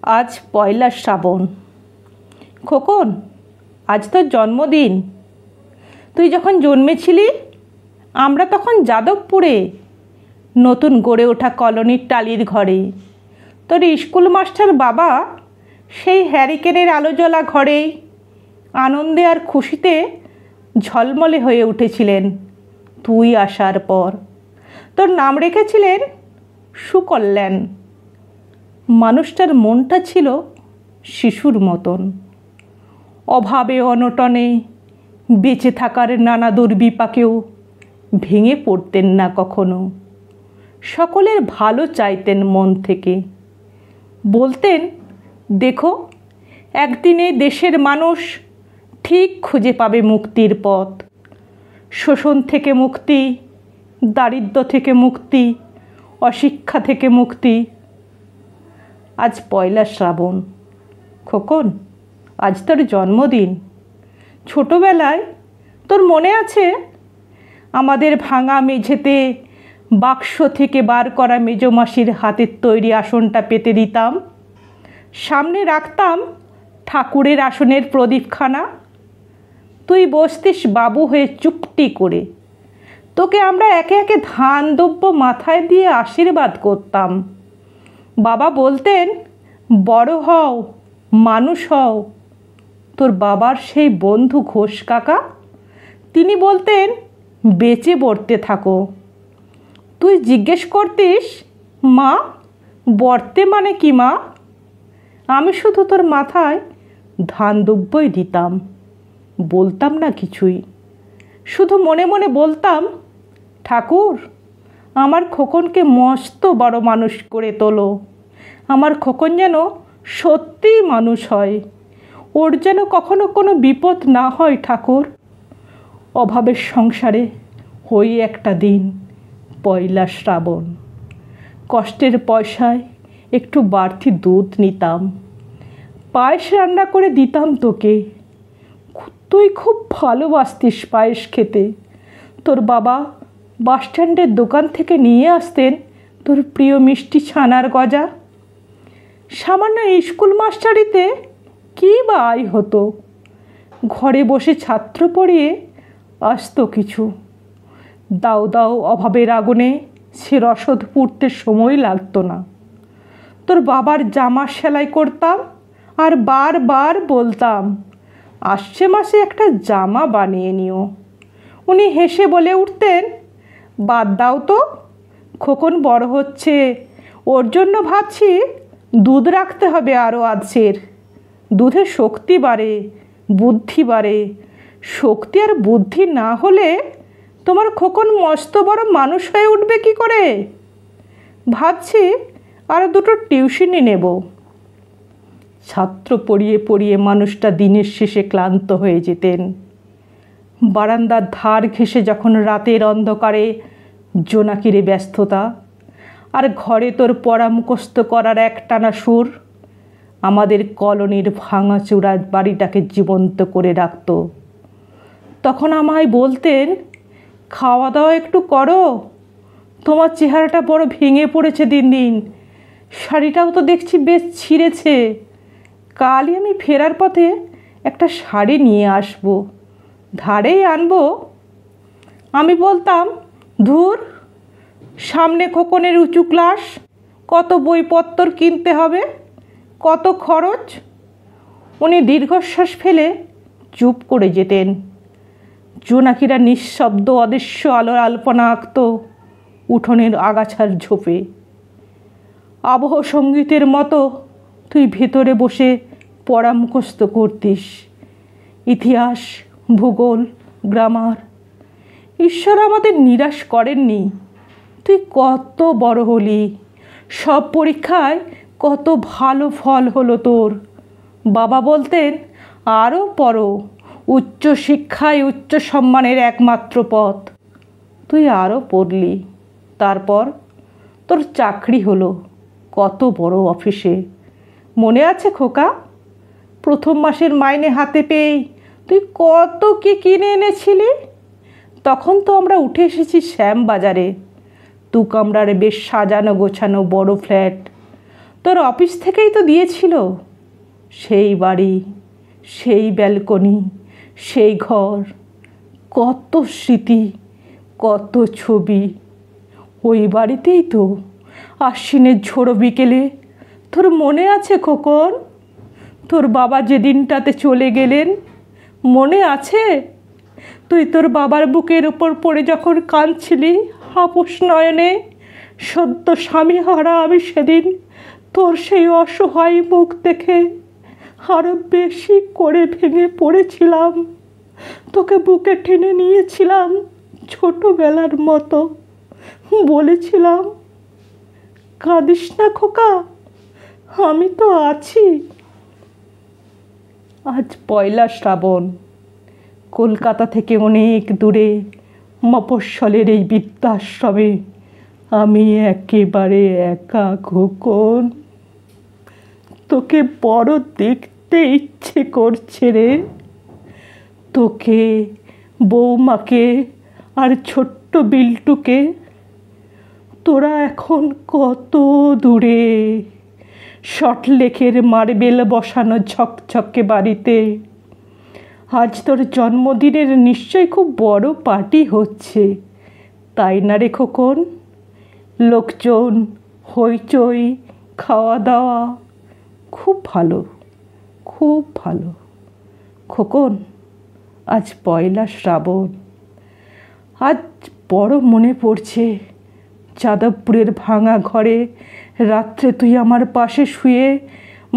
আজ পয়লা শ্রাবণ। খোকন, আজ তোর জন্মদিন। তুই যখন জন্মেছিলি আমরা তখন যাদবপুরে নতুন গড়ে ওঠা কলোনির টালির ঘরে। তোর স্কুল মাস্টার বাবা সেই হ্যারিকেনের আলো জ্বলা ঘরেই আনন্দে আর খুশিতে ঝলমলে হয়ে উঠেছিলেন তুই আসার পর। তোর নাম রেখেছিলেন সুকল্যাণ। মানুষটার মনটা ছিল শিশুর মতন, অভাবে অনটনে বেঁচে থাকার নানা দুর্বিপাকেও ভেঙে পড়তেন না কখনো। সকলের ভালো চাইতেন মন থেকে। বলতেন, দেখো, একদিনে দেশের মানুষ ঠিক খুঁজে পাবে মুক্তির পথ। শোষণ থেকে মুক্তি, দারিদ্র্য থেকে মুক্তি, অশিক্ষা থেকে মুক্তি। আজ পয়লা শ্রাবণ। খোকন, আজ তোর জন্মদিন। ছোটোবেলায় তোর মনে আছে আমাদের ভাঙা মেঝেতে বাক্স থেকে বার করা মেজমাসির হাতের তৈরি আসনটা পেতে দিতাম, সামনে রাখতাম ঠাকুরের আসনের প্রদীপখানা। তুই বসতিস বাবু হয়ে চুপটি করে। তোকে আমরা একে একে ধান দ্রব্য মাথায় দিয়ে আশীর্বাদ করতাম। বাবা বলতেন, বড় হও, মানুষ হও। তোর বাবার সেই বন্ধু ঘোষ কাকা, তিনি বলতেন, বেঁচে বর্তে থাকো। তুই জিজ্ঞেস করতিস, মা, বর্তে মানে কি মা? আমি শুধু তোর মাথায় ধান দুব্বই দিতাম, বলতাম না কিছুই। শুধু মনে মনে বলতাম, ঠাকুর, আমার খোকনকে মস্ত বড় মানুষ করে তোলো। আমার খোকন যেন সত্যিই মানুষ হয়, ওর যেন কখনো কোনো বিপদ না হয় ঠাকুর। অভাবের সংসারে হই একটা দিন পয়লা শ্রাবণ। কষ্টের পয়সায় একটু বাড়তি দুধ নিতাম, পায়েস রান্না করে দিতাম তোকে। তুই খুব ভালোবাসতিস পায়েস খেতে। তোর বাবা বাসস্ট্যান্ডের দোকান থেকে নিয়ে আসতেন তোর প্রিয় মিষ্টি ছানার গজা। সামান্য স্কুল মাস্টারিতে কী বা আয় হতো? ঘরে বসে ছাত্র পড়িয়ে আসতো কিছু। দাও দাও অভাবের আগুনে সে রসদ পুড়তে সময় লাগতো না। তোর বাবার জামা সেলাই করতাম আর বারবার বলতাম, আসছে মাসে একটা জামা বানিয়ে নিও। উনি হেসে বলে উঠতেন, বাদ দাও তো, খোকন বড় হচ্ছে, ওর জন্য ভাবছি দুধ রাখতে হবে আরও আধসের। দুধে শক্তি বাড়ে, বুদ্ধি বাড়ে। শক্তি আর বুদ্ধি না হলে তোমার খোকন মস্ত বড় মানুষ হয়ে উঠবে কি করে? ভাবছি আরও দুটো টিউশনি নেব। ছাত্র পড়িয়ে পড়িয়ে মানুষটা দিনের শেষে ক্লান্ত হয়ে যেতেন। বারান্দার ধার ঘেঁষে যখন রাতের অন্ধকারে জোনাকিরে ব্যস্ততা, আর ঘরে তোর পড়া মুখস্থ করার একটানা সুর আমাদের কলোনির ভাঙাচোরা বাড়িটাকে জীবন্ত করে রাখত। তখন আমায় বলতেন, খাওয়া দাওয়া একটু করো, তোমার চেহারাটা বড় ভেঙে পড়েছে দিন দিন। শাড়িটাও তো দেখছি বেশ ছিঁড়েছে। কালই আমি ফেরার পথে একটা শাড়ি নিয়ে আসবো, ধারেই আনবো। আমি বলতাম, ধুর, সামনে খোকনের উঁচু ক্লাস, কত বইপত্তর কিনতে হবে, কত খরচ। উনি দীর্ঘশ্বাস ফেলে চুপ করে যেতেন। জোনাকিরা নিঃশব্দ অদৃশ্য আলোর আলপনা আঁকত উঠোনের আগাছার ঝোপে। আবহ সঙ্গীতের মতো তুই ভেতরে বসে পড়া মুখস্থ করতিস, ইতিহাস, ভূগোল, গ্রামার। ঈশ্বর আমাদের নিরাশ করেননি। তুই কত বড় হলি, সব পরীক্ষায় কত ভালো ফল হলো তোর। বাবা বলতেন, আরও পড়ো, উচ্চ শিক্ষায় উচ্চ সম্মানের একমাত্র পথ। তুই আরও পড়লি, তারপর তোর চাকরি হলো কত বড় অফিসে। মনে আছে খোকা? প্রথম মাসের মাইনে হাতে পেয়েই তুই কত কি কিনে এনেছিলি। তখন তো আমরা উঠে এসেছি শ্যামবাজারে, দু কামরার বেশ সাজানো গোছানো বড় ফ্ল্যাট। তোর অফিস থেকেই তো দিয়েছিল। সেই বাড়ি, সেই ব্যালকনি, সেই ঘর, কত স্মৃতি, কত ছবি। ওই বাড়িতেই তো আশ্বিনের ঝোড়ো বিকেলে, তোর মনে আছে খোকন? তোর বাবা যেদিনটাতে চলে গেলেন, মনে আছে? তুই তোর বাবার বুকের ওপর পড়ে যখন কাঁদছিলি আপোষ নয়নে, সদ্য স্বামী হারা আমি সেদিন তোর সেই অসহায় মুখ দেখে আরো বেশি করে ভেঙে পড়েছিলাম। তোকে বুকে টেনে নিয়েছিলাম ছোটবেলার মতো, বলেছিলাম, কাঁদিস না খোকা, আমি তো আছি। আজ পয়লা শ্রাবণ, কলকাতা থেকে অনেক দূরে মফস্বলের এই বৃদ্ধাশ্রমে আমি একেবারে একা খোকন। তোকে বড় দেখতে ইচ্ছে করছে রে। তোকে, বৌমাকে আর ছোট্ট বিল্টুকে। তোরা এখন কত দূরে, সল্টলেকের মার্বেল বসানো ঝকঝকে বাড়িতে। আজ তোর জন্মদিনের নিশ্চয়ই খুব বড় পার্টি হচ্ছে, তাই না রে খোকন? লোকজন, হইচই, খাওয়া দাওয়া, খুব ভালো, খুব ভালো। খোকন, আজ পয়লা শ্রাবণ। আজ বড় মনে পড়ছে যাদবপুরের ভাঙা ঘরে রাত্রে তুই আমার পাশে শুয়ে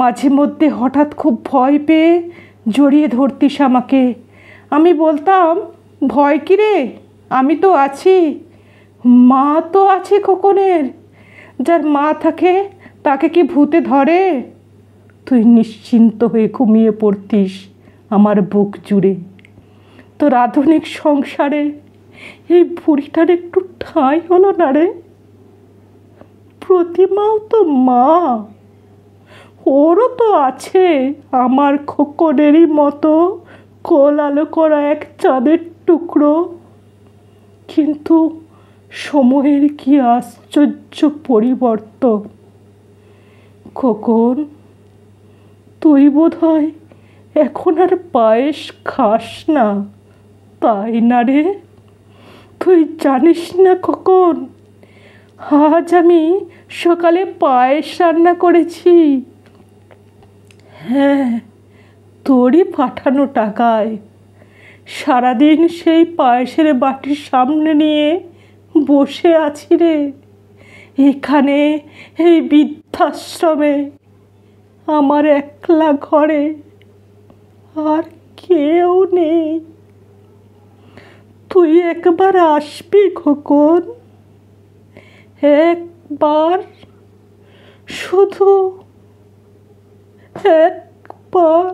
মাঝে মধ্যে হঠাৎ খুব ভয় পেয়ে জড়িয়ে ধরতিস আমাকে। আমি বলতাম, ভয় কী রে, আমি তো আছি। মা তো আছে খোকনের, যার মা থাকে তাকে কি ভূতে ধরে? তুই নিশ্চিন্ত হয়ে ঘুমিয়ে পড়তিস আমার বুক জুড়ে। তোর আধুনিক সংসারে এই বুড়িটার একটু ঠাঁই হলো না রে। প্রতিমাও তো মা, ওরও তো আছে আমার খোকনেরই মতো কোল আলো করা এক চাঁদের টুকরো। কিন্তু সময়ের কি আশ্চর্য পরিবর্তন। খোকন, তুই বোধহয় এখন আর পায়েস খাস না, তাই না রে? তুই জানিস না খোকন, আজ আমি সকালে পায়েস রান্না করেছি। হ্যাঁ, তোরই পাঠানো টাকায়। সারাদিন সেই পায়েসের বাটির সামনে নিয়ে বসে আছি রে, এখানে এই বৃদ্ধাশ্রমে, আমার একলা ঘরে, আর কেউ নেই। তুই একবার আসবি খোকন, একবার, শুধু একবার।